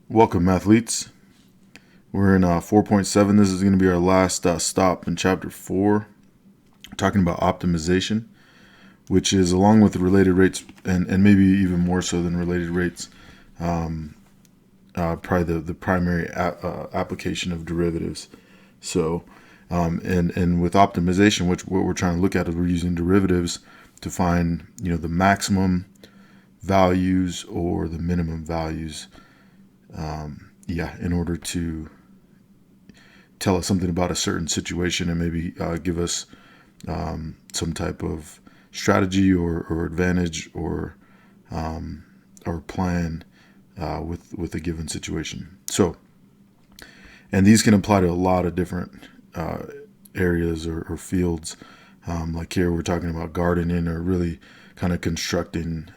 Welcome, athletes. We're in 4.7. This is going to be our last stop in chapter 4, talking about optimization, which is, along with the related rates, and maybe even more so than related rates, probably the primary application of derivatives. So, and with optimization, what we're trying to look at is we're using derivatives to find, the maximum values or the minimum values, in order to tell us something about a certain situation and maybe give us some type of strategy or advantage or plan with a given situation. So, and these can apply to a lot of different areas or fields. Like here, we're talking about gardening or really kind of constructing,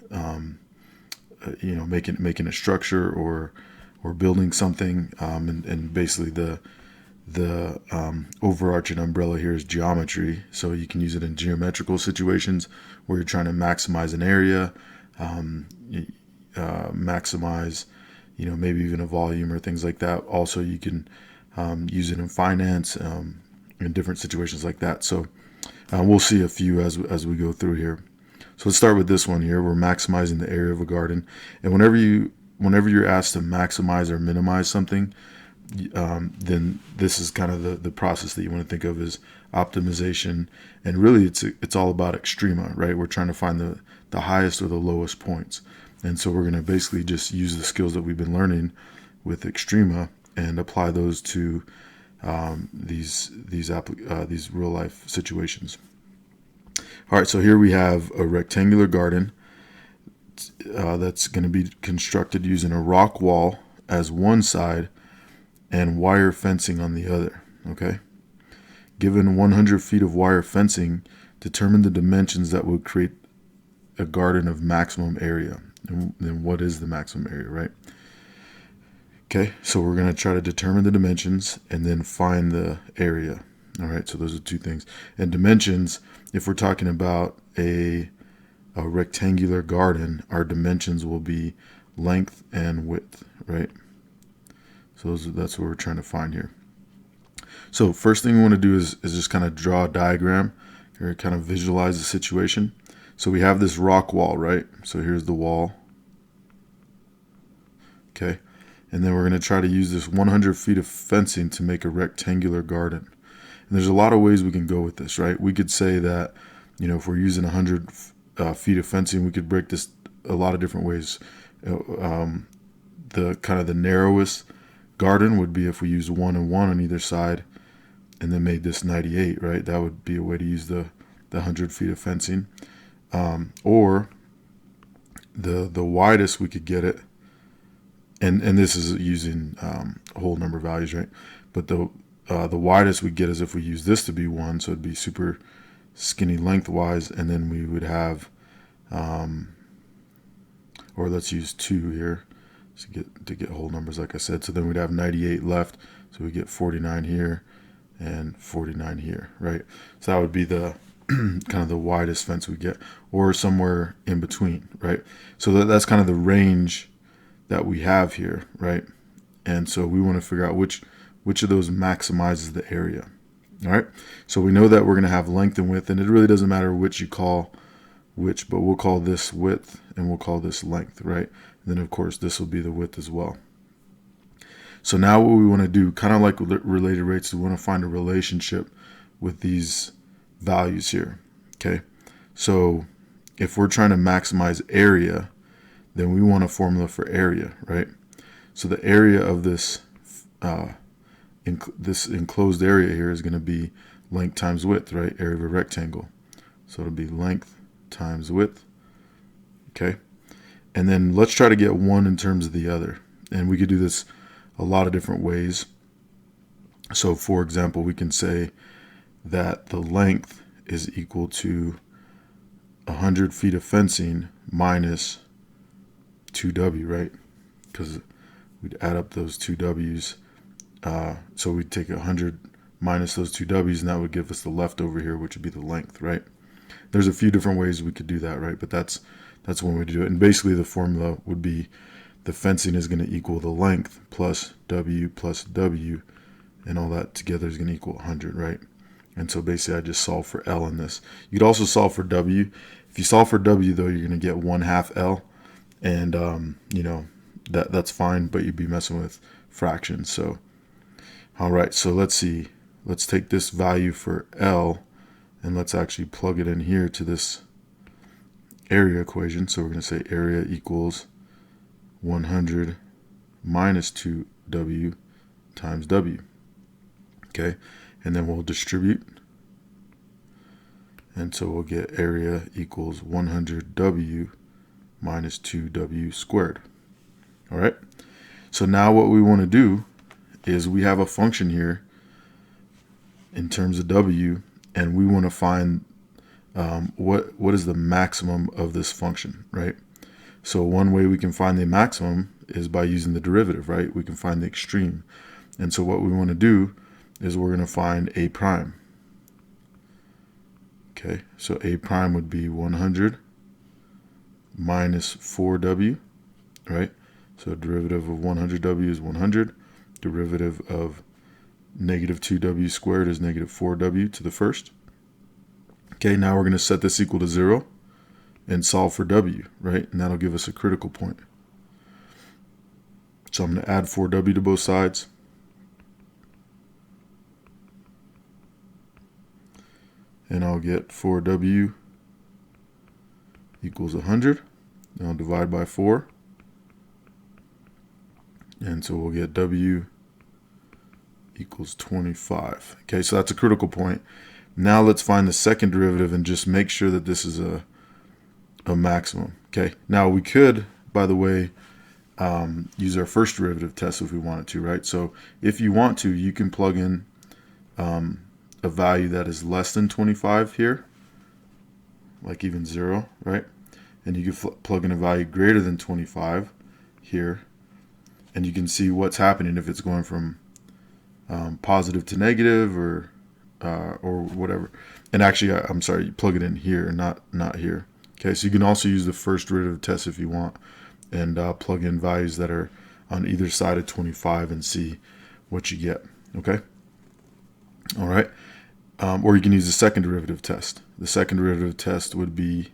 making a structure or building something, and basically the overarching umbrella here is geometry. So you can use it in geometrical situations where you're trying to maximize an area, maximize, maybe even a volume or things like that. Also, you can use it in finance, in different situations like that. So we'll see a few as we go through here. So let's start with this one here. We're maximizing the area of a garden, and whenever you're asked to maximize or minimize something, then this is kind of the process that you want to think of as optimization. And really, it's all about extrema, right? We're trying to find the highest or the lowest points. And so we're going to basically just use the skills that we've been learning with extrema and apply those to these real life situations. All right, so here we have a rectangular garden that's going to be constructed using a rock wall as one side and wire fencing on the other. Okay. Given 100 feet of wire fencing, determine the dimensions that would create a garden of maximum area. And then what is the maximum area, right? Okay, so we're going to try to determine the dimensions and then find the area. All right, so those are two things. And dimensions, if we're talking about a rectangular garden, our dimensions will be length and width, right? So that's what we're trying to find here. So first thing we want to do is just kind of draw a diagram or kind of visualize the situation. So we have this rock wall, right? So here's the wall. Okay. And then we're going to try to use this 100 feet of fencing to make a rectangular garden. And there's a lot of ways we can go with this, right? We could say that, if we're using 100 feet of fencing, we could break this a lot of different ways. The kind of the narrowest garden would be if we use 1 and 1 on either side and then made this 98, right? That would be a way to use the 100 feet of fencing. Or the widest we could get it, and this is using a whole number of values, right? But the widest we get is if we use this to be 1, so it'd be super skinny lengthwise, and then we would have, or let's use 2 here to get whole numbers, like I said. So then we'd have 98 left, so we get 49 here and 49 here, right? So that would be the kind of the widest fence we get, or somewhere in between, right? So that's kind of the range that we have here, right? And so we want to figure out which of those maximizes the area. All right, so we know that we're going to have length and width, and it really doesn't matter which you call which, but we'll call this width and we'll call this length, right? And then of course this will be the width as well. So now what we want to do, kind of like related rates, we want to find a relationship with these values here. Okay, so if we're trying to maximize area, then we want a formula for area, right? So the area of this this enclosed area here is going to be length times width, right? Area of a rectangle. So it'll be length times width. Okay. And then let's try to get one in terms of the other. And we could do this a lot of different ways. So for example, we can say that the length is equal to 100 feet of fencing minus 2W, right? Because we'd add up those two W's. So we'd take 100 minus those two W's, and that would give us the leftover here, which would be the length, right? There's a few different ways we could do that, right? But that's one way to do it. And basically the formula would be the fencing is going to equal the length plus W, and all that together is going to equal 100, right? And so basically I just solve for L in this. You could also solve for W. If you solve for W, though, you're going to get 1/2 L, and that's fine, but you'd be messing with fractions. So all right, so let's see. Let's take this value for L and let's actually plug it in here to this area equation. So we're going to say area equals 100 minus 2W times W. Okay, and then we'll distribute. And so we'll get area equals 100W minus 2W squared. All right, so now what we want to do is we have a function here in terms of W, and we want to find what is the maximum of this function, right? So one way we can find the maximum is by using the derivative, right? We can find the extreme. And so what we want to do is we're going to find A prime. Okay, so A prime would be 100 minus 4W, right? So derivative of 100W is 100. Derivative of negative 2W squared is negative 4W to the first. Okay, now we're going to set this equal to 0 and solve for W, right? And that'll give us a critical point. So I'm going to add 4W to both sides. And I'll get 4W equals 100. And I'll divide by 4. And so we'll get W equals 25. Okay, so that's a critical point. Now let's find the second derivative and just make sure that this is a maximum. Okay, now we could, by the way, use our first derivative test if we wanted to, right? So if you want to, you can plug in a value that is less than 25 here, like even 0, right? And you can plug in a value greater than 25 here, and you can see what's happening if it's going from positive to negative or whatever. And actually, I'm sorry, you plug it in here, not here. Okay, so you can also use the first derivative test if you want, and plug in values that are on either side of 25 and see what you get. Okay. All right. Or you can use the second derivative test. The second derivative test would be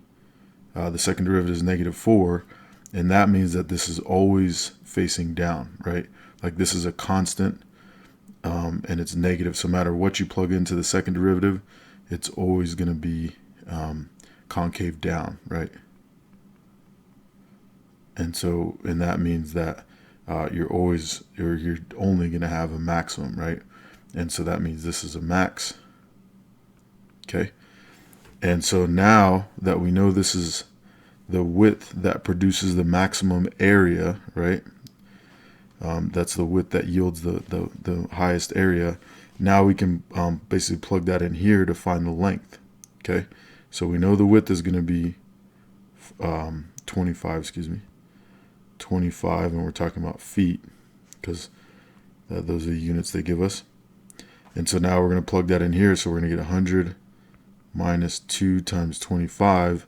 the second derivative is negative 4, and that means that this is always facing down, right? Like this is a constant, and it's negative. So no matter what you plug into the second derivative, it's always going to be concave down, right? And that means that you're only going to have a maximum, right? And so that means this is a max. Okay. And so now that we know this is the width that produces the maximum area, right? That's the width that yields the highest area. Now we can basically plug that in here to find the length. Okay. So we know the width is going to be 25, 25, and we're talking about feet because those are the units they give us. And so now we're going to plug that in here. So we're going to get 100 minus 2 times 25.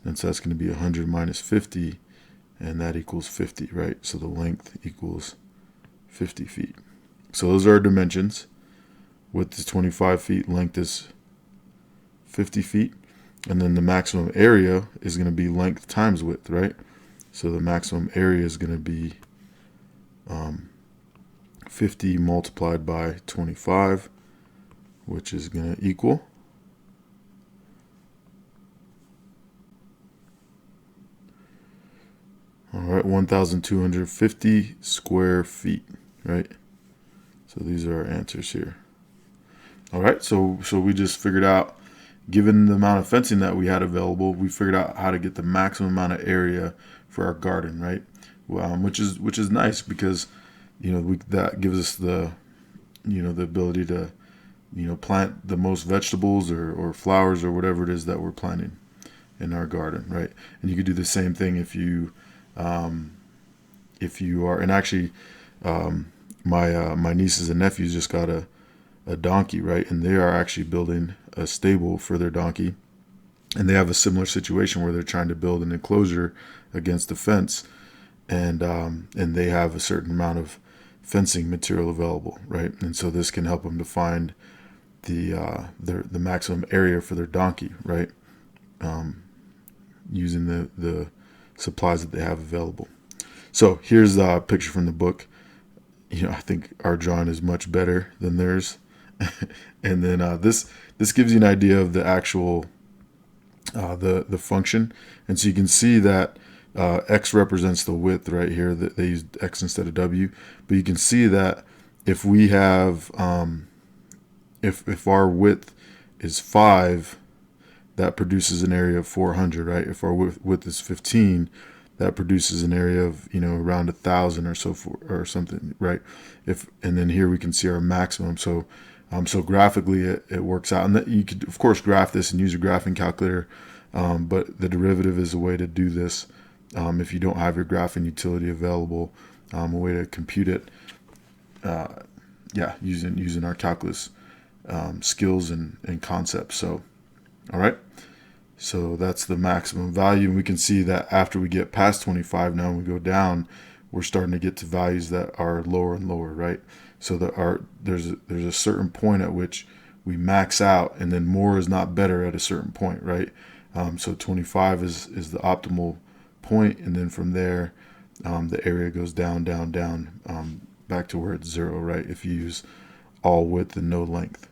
And so that's going to be 100 minus 50. And that equals 50, right? So the length equals 50 feet. So those are our dimensions. Width is 25 feet. Length is 50 feet. And then the maximum area is going to be length times width, right? So the maximum area is going to be 50 multiplied by 25, which is going to equal 1,250 square feet, right? So these are our answers here. All right, so we just figured out, given the amount of fencing that we had available, we figured out how to get the maximum amount of area for our garden, right? Which is nice because that gives us the the ability to plant the most vegetables or flowers or whatever it is that we're planting in our garden, right? And you could do the same thing if you are, and actually my nieces and nephews just got a donkey, right? And they are actually building a stable for their donkey, and they have a similar situation where they're trying to build an enclosure against the fence. and they have a certain amount of fencing material available, right? And so this can help them to find the maximum area for their donkey, right? Using the supplies that they have available. So here's a picture from the book. I think our drawing is much better than theirs. And then this gives you an idea of the actual the function, and so you can see that x represents the width right here. That they used x instead of w, but you can see that if we have if our width is 5, that produces an area of 400, right? If our width is 15, that produces an area of around 1,000 or so or something, right? And then here we can see our maximum. So graphically it works out, and that you could of course graph this and use a graphing calculator, but the derivative is a way to do this. If you don't have your graphing utility available, a way to compute it, using our calculus skills and concepts. So, all right. So that's the maximum value. And we can see that after we get past 25, now when we go down, we're starting to get to values that are lower and lower, right? So there's a certain point at which we max out, and then more is not better at a certain point, right? So 25 is the optimal point, and then from there, the area goes down, back to where it's 0, right? If you use all width and no length.